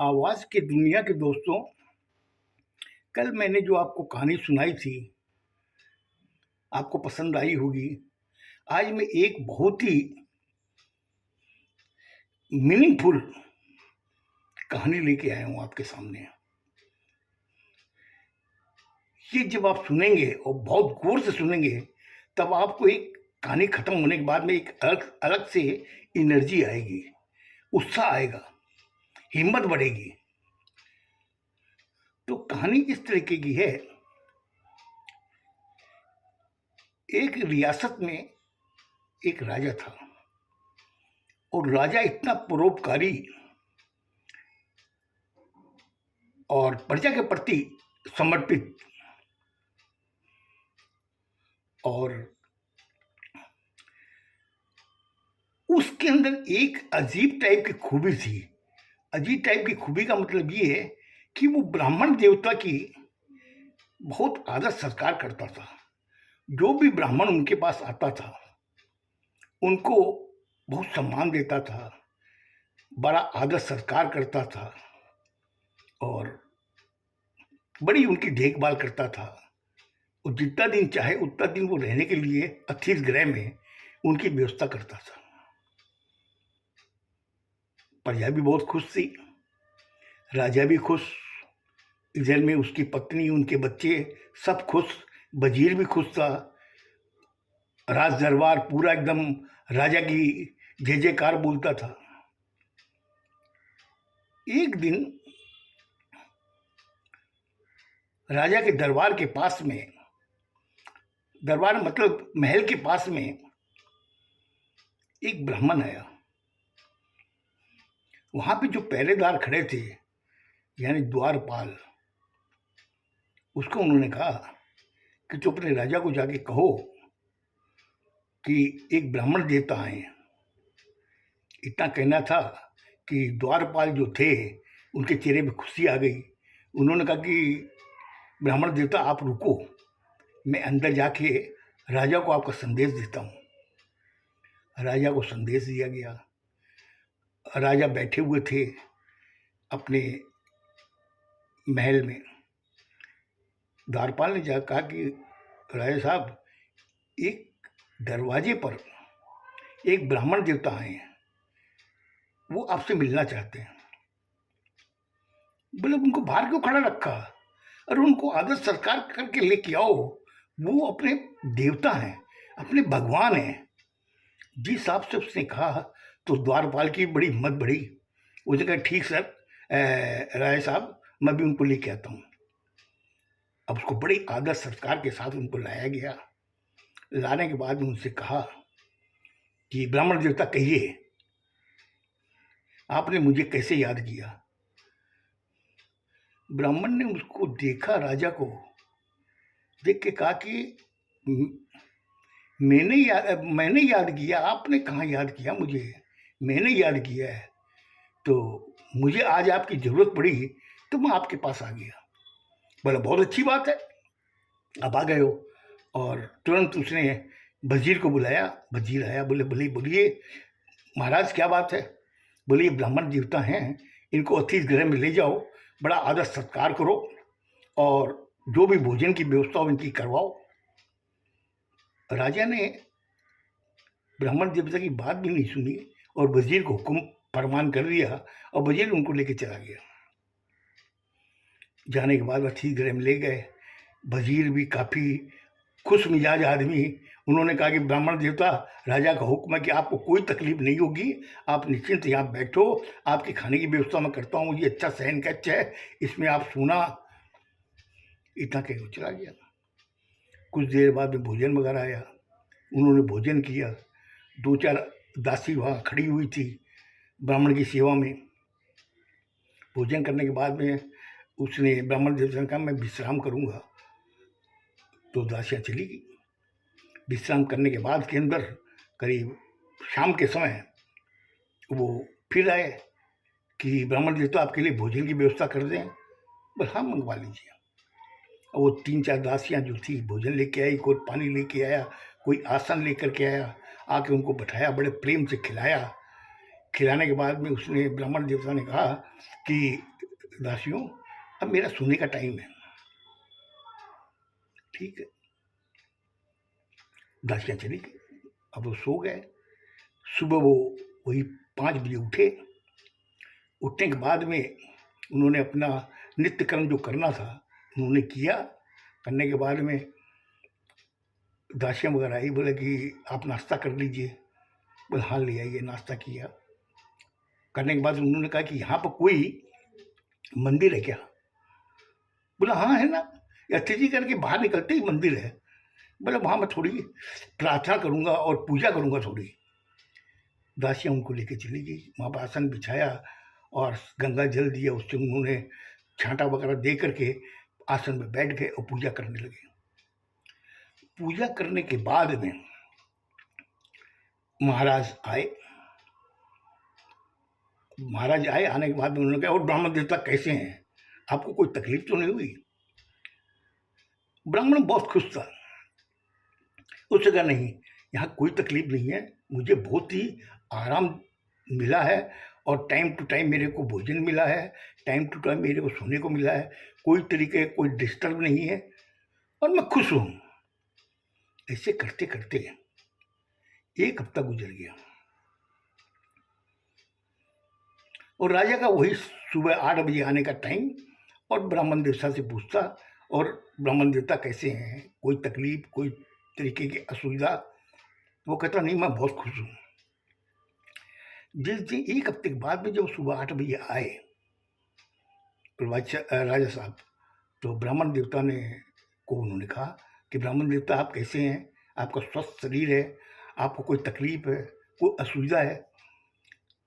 आवाज़ की दुनिया के दोस्तों, कल मैंने जो आपको कहानी सुनाई थी, आपको पसंद आई होगी। आज मैं एक बहुत ही मीनिंगफुल कहानी लेके आया हूँ आपके सामने। ये जब आप सुनेंगे और बहुत गौर से सुनेंगे, तब आपको एक कहानी खत्म होने के बाद में एक अलग अलग से एनर्जी आएगी, उत्साह आएगा, हिम्मत बढ़ेगी। तो कहानी इस तरीके की है। एक रियासत में एक राजा था और राजा इतना परोपकारी और प्रजा के प्रति समर्पित और उसके अंदर एक अजीब टाइप की खूबी थी। अजीब टाइप की खूबी का मतलब ये है कि वो ब्राह्मण देवता की बहुत आदर सत्कार करता था। जो भी ब्राह्मण उनके पास आता था उनको बहुत सम्मान देता था, बड़ा आदर सत्कार करता था और बड़ी उनकी देखभाल करता था। और जितना दिन चाहे उतना दिन वो रहने के लिए अतिथि गृह में उनकी व्यवस्था करता था। प्रजा भी बहुत खुश थी, राजा भी खुश, इधर में उसकी पत्नी, उनके बच्चे सब खुश, वजीर भी खुश था। राज दरबार पूरा एकदम राजा की जय जयकार बोलता था। एक दिन राजा के दरबार के पास में, दरबार मतलब महल के पास में, एक ब्राह्मण आया। वहां पे जो पहरेदार खड़े थे, यानी द्वारपाल, उसको उन्होंने कहा कि तो अपने राजा को जाके कहो कि एक ब्राह्मण देवता आए। इतना कहना था कि द्वारपाल जो थे उनके चेहरे पे खुशी आ गई। उन्होंने कहा कि ब्राह्मण देवता आप रुको, मैं अंदर जाके राजा को आपका संदेश देता हूँ। राजा को संदेश दिया गया। राजा बैठे हुए थे अपने महल में। द्वारपाल ने जाकर कहा कि राजा साहब, एक दरवाजे पर एक ब्राह्मण देवता आए हैं, वो आपसे मिलना चाहते हैं। बोले उनको बाहर क्यों खड़ा रखा, और उनको आदर सत्कार करके लेके आओ, वो अपने देवता हैं, अपने भगवान हैं। जिस हिसाब से उसने कहा तो द्वारपाल की बड़ी हिम्मत बढ़ी। उसने कहा ठीक सर, राय साहब, मैं भी उनको लेके आता हूँ। अब उसको बड़ी आदर सत्कार के साथ उनको लाया गया। लाने के बाद उनसे कहा कि ब्राह्मण देवता कहिए, आपने मुझे कैसे याद किया। ब्राह्मण ने उसको देखा, राजा को देख के कहा कि मैंने याद किया, आपने कहाँ याद किया मुझे, मैंने याद किया है। तो मुझे आज आपकी जरूरत पड़ी तो मैं आपके पास आ गया। बोला बहुत अच्छी बात है, आप आ गए हो। और तुरंत उसने वजीर को बुलाया। वजीर आया, बोले बोलिए बोलिए महाराज, क्या बात है। बोले ये ब्राह्मण देवता हैं, इनको अतिथि गृह में ले जाओ, बड़ा आदर सत्कार करो और जो भी भोजन की व्यवस्था हो इनकी करवाओ। राजा ने ब्राह्मण देवता की बात भी नहीं सुनी और वजीर को हुक्म फरमान कर दिया और वजीर उनको लेके चला गया। जाने के बाद अतिथि गृह में ले गए। वजीर भी काफ़ी खुश मिजाज आदमी। उन्होंने कहा कि ब्राह्मण देवता, राजा का हुक्म है कि आपको कोई तकलीफ नहीं होगी, आप निश्चिंत यहाँ बैठो, आपके खाने की व्यवस्था मैं करता हूँ, ये अच्छा शयन कक्ष है, इसमें आप सोना। इतना कह के चला गया। कुछ देर बाद में भोजन वगैरह आया, उन्होंने भोजन किया। दो चार दासी वहाँ खड़ी हुई थी ब्राह्मण की सेवा में। भोजन करने के बाद में उसने ब्राह्मण देवता ने कहा मैं विश्राम करूँगा। तो दासियाँ चली गई। विश्राम करने के बाद के अंदर करीब शाम के समय वो फिर आए कि ब्राह्मण देवता आपके लिए भोजन की व्यवस्था कर दें। बस हाँ, मंगवा लीजिए। और वो तीन चार दासियाँ जो थी भोजन लेके आई, कोई पानी लेके आया, कोई आसन लेकर के आया, आके उनको बैठाया, बड़े प्रेम से खिलाया। खिलाने के बाद में उसने ब्राह्मण देवता ने कहा कि दासियों, अब मेरा सोने का टाइम है। ठीक है, दासियाँ चली गई। अब वो सो गए। सुबह वो वही 5 बजे उठे। उठने के बाद में उन्होंने अपना नित्य कर्म जो करना था उन्होंने किया। करने के बाद में दासियाँ वगैरह आई, बोले कि आप नाश्ता कर लीजिए। बोले हाँ ले आइए। नाश्ता किया। करने के बाद उन्होंने कहा कि यहाँ पर कोई मंदिर है क्या? बोला हाँ है ना, अतिथि करके बाहर निकलते ही मंदिर है। बोला वहाँ मैं थोड़ी प्रार्थना करूँगा और पूजा करूँगा थोड़ी। दासियाँ उनको लेके चली गई। वहाँ पर आसन बिछाया और गंगा जल दिया, उससे उन्होंने छांटा वगैरह दे करके आसन में बैठ गए और पूजा करने लगे। पूजा करने के बाद में महाराज आए। महाराज आए, आने के बाद में उन्होंने कहा और ब्राह्मण देवता कैसे हैं, आपको कोई तकलीफ तो नहीं हुई? ब्राह्मण बहुत खुश था। उसने कहा नहीं, यहाँ कोई तकलीफ नहीं है, मुझे बहुत ही आराम मिला है और टाइम टू टाइम मेरे को भोजन मिला है, टाइम टू टाइम मेरे को सोने को मिला है, कोई तरीके कोई डिस्टर्ब नहीं है और मैं खुश हूँ। ऐसे करते करते 1 हफ्ता गुजर गया और राजा का वही सुबह 8 बजे आने का टाइम और ब्राह्मण देवता से पूछता और ब्राह्मण देवता कैसे हैं, कोई तकलीफ कोई तरीके की असुविधा? वो कहता नहीं, मैं बहुत खुश हूँ। जिस दिन 1 हफ्ते के बाद में जब सुबह 8 बजे आए राजा साहब, तो ब्राह्मण देवता ने को उन्होंने कहा कि ब्राह्मण देवता आप कैसे हैं, आपका स्वस्थ शरीर है, आपको कोई तकलीफ है, कोई असुविधा है?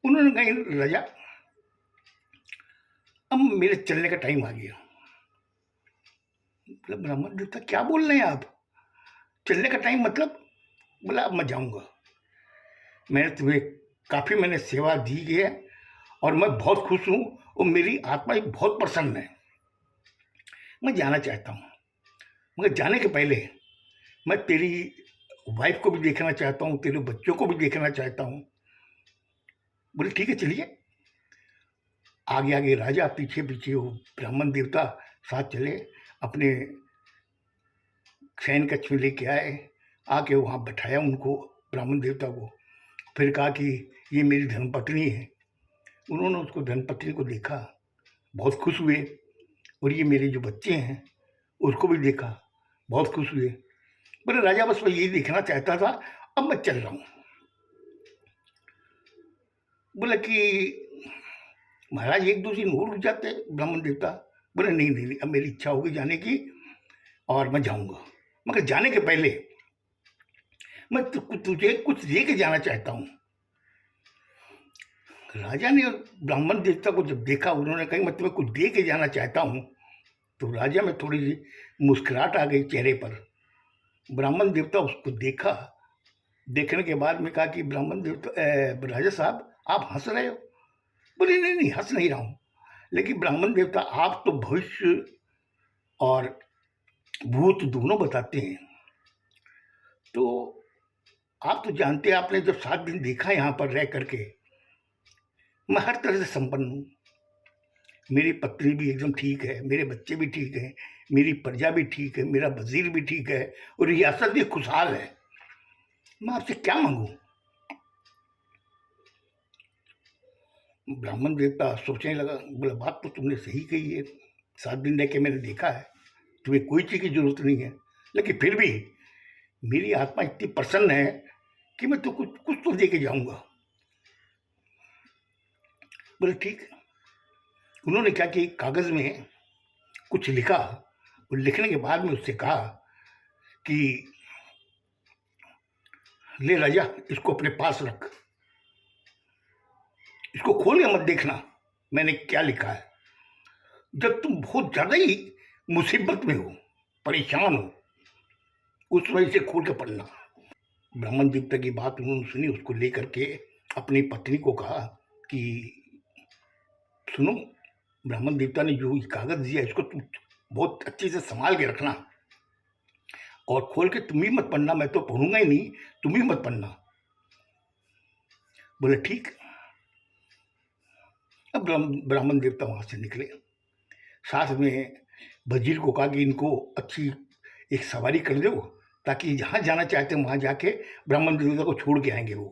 उन्होंने कहा राजा, अब मेरे चलने का टाइम आ गया। मतलब ब्राह्मण देवता क्या बोल रहे हैं आप, चलने का टाइम मतलब? बोला अब मैं जाऊंगा, मैंने तुम्हें काफ़ी मैंने सेवा दी है और मैं बहुत खुश हूँ और मेरी आत्मा भी बहुत प्रसन्न है, मैं जाना चाहता हूँ। मगर जाने के पहले मैं तेरी वाइफ को भी देखना चाहता हूँ, तेरे बच्चों को भी देखना चाहता हूँ। बोले ठीक है चलिए। आगे आगे राजा, पीछे पीछे वो ब्राह्मण देवता साथ चले। अपने शयन कक्ष में लेके आए, आके वहाँ बैठाया उनको, ब्राह्मण देवता को। फिर कहा कि ये मेरी धर्मपत्नी है। उन्होंने उसको धर्मपत्नी को देखा, बहुत खुश हुए। और ये मेरे जो बच्चे हैं उसको भी देखा, बहुत खुश हुए। बोले राजा बस मैं यही देखना चाहता था, अब मैं चल रहा हूँ। बोला कि महाराज 1-2 दिन और रुक जाते। ब्राह्मण देवता बोले नहीं नहीं नहीं, अब मेरी इच्छा होगी जाने की और मैं जाऊँगा, मगर जाने के पहले मैं तुझे कुछ दे के जाना चाहता हूँ। राजा ने ब्राह्मण देवता को जब देखा, उन्होंने कहा मैं तुम्हें कुछ दे के जाना चाहता हूँ, तो राजा में थोड़ी सी मुस्कुराहट आ गई चेहरे पर। ब्राह्मण देवता उसको देखा, देखने के बाद में कहा कि ब्राह्मण देवता राजा साहब आप हंस रहे हो? बोले नहीं नहीं, हंस नहीं रहा हूँ, लेकिन ब्राह्मण देवता आप तो भविष्य और भूत दोनों बताते हैं, तो आप तो जानते हैं, आपने जब 7 दिन देखा यहाँ पर रह करके, मैं हर तरह से संपन्न हूँ। मेरी पत्नी भी एकदम ठीक है, मेरे बच्चे भी ठीक हैं, मेरी प्रजा भी ठीक है, मेरा वजीर भी ठीक है और रियासत भी खुशहाल है। मैं आपसे क्या मांगू? ब्राह्मण देवता सोचने लगा। बोला बात तो तुमने सही कही है, 7 दिन रह के मैंने देखा है, तुम्हें कोई चीज़ की जरूरत नहीं है, लेकिन फिर भी मेरी आत्मा इतनी प्रसन्न है कि मैं तो कुछ कुछ तो दे के जाऊंगा। बोले ठीक। उन्होंने क्या कि कागज़ में कुछ लिखा और लिखने के बाद में उससे कहा कि ले राजा, इसको अपने पास रख, इसको खोल के मत देखना मैंने क्या लिखा है। जब तुम बहुत ज़्यादा ही मुसीबत में हो, परेशान हो, उस वजह से खोल के पढ़ना। ब्राह्मण देवता की बात उन्होंने सुनी, उसको लेकर के अपनी पत्नी को कहा कि सुनो, ब्राह्मण देवता ने जो कागज़ दिया इसको तुम बहुत अच्छे से संभाल के रखना और खोल के तुम ही मत पढ़ना, मैं तो पढ़ूंगा ही नहीं, तुम ही मत पढ़ना। बोले ठीक। अब ब्राह्मण देवता वहाँ से निकले, साथ में वजीर को कहा कि इनको अच्छी एक सवारी कर दो, ताकि जहाँ जाना चाहते हैं वहाँ जाके ब्राह्मण देवता को छोड़ के आएंगे वो।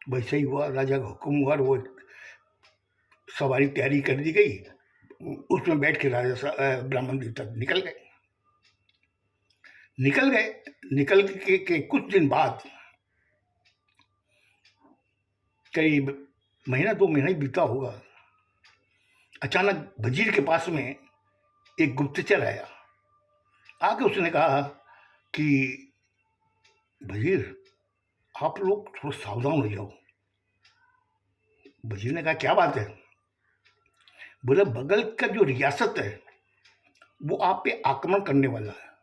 वैसे ही हुआ, राजा का हुक्म हुआ और वो सवारी तैयारी कर दी गई, उसमें बैठ के ब्राह्मण देवता निकल गए। निकल के कुछ दिन बाद, करीब महीना 2 महीना ही बीता होगा, अचानक वजीर के पास में एक गुप्तचर आया। आके उसने कहा कि वजीर, आप लोग थोड़ा सावधान हो जाओ। वजीर ने कहा क्या बात है? बोले बगल का जो रियासत है वो आप पे आक्रमण करने वाला है।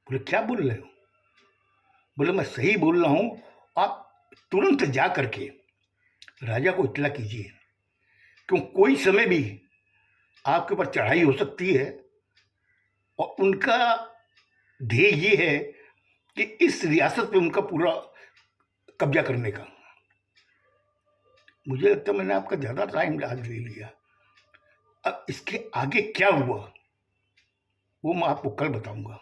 बोले क्या बोल रहे हो? बोले मैं सही बोल रहा हूं, आप तुरंत जा करके राजा को इत्तला कीजिए, क्यों कोई समय भी आपके ऊपर चढ़ाई हो सकती है, और उनका ध्येय ये है कि इस रियासत पे उनका पूरा कब्जा करने का। मुझे लगता है मैंने आपका ज़्यादा टाइम आज ले लिया। अब इसके आगे क्या हुआ वो मैं आपको कल बताऊंगा।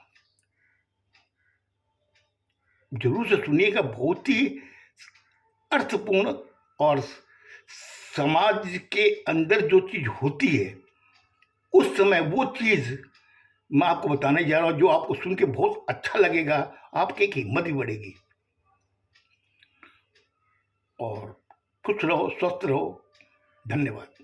जरूर से सुनिएगा, बहुत ही अर्थपूर्ण और समाज के अंदर जो चीज होती है उस समय वो चीज मैं आपको बताने जा रहा हूं, जो आपको सुन के बहुत अच्छा लगेगा, आपकी एक हिम्मत भी बढ़ेगी। और खुश रहो, स्वस्थ रहो। धन्यवाद।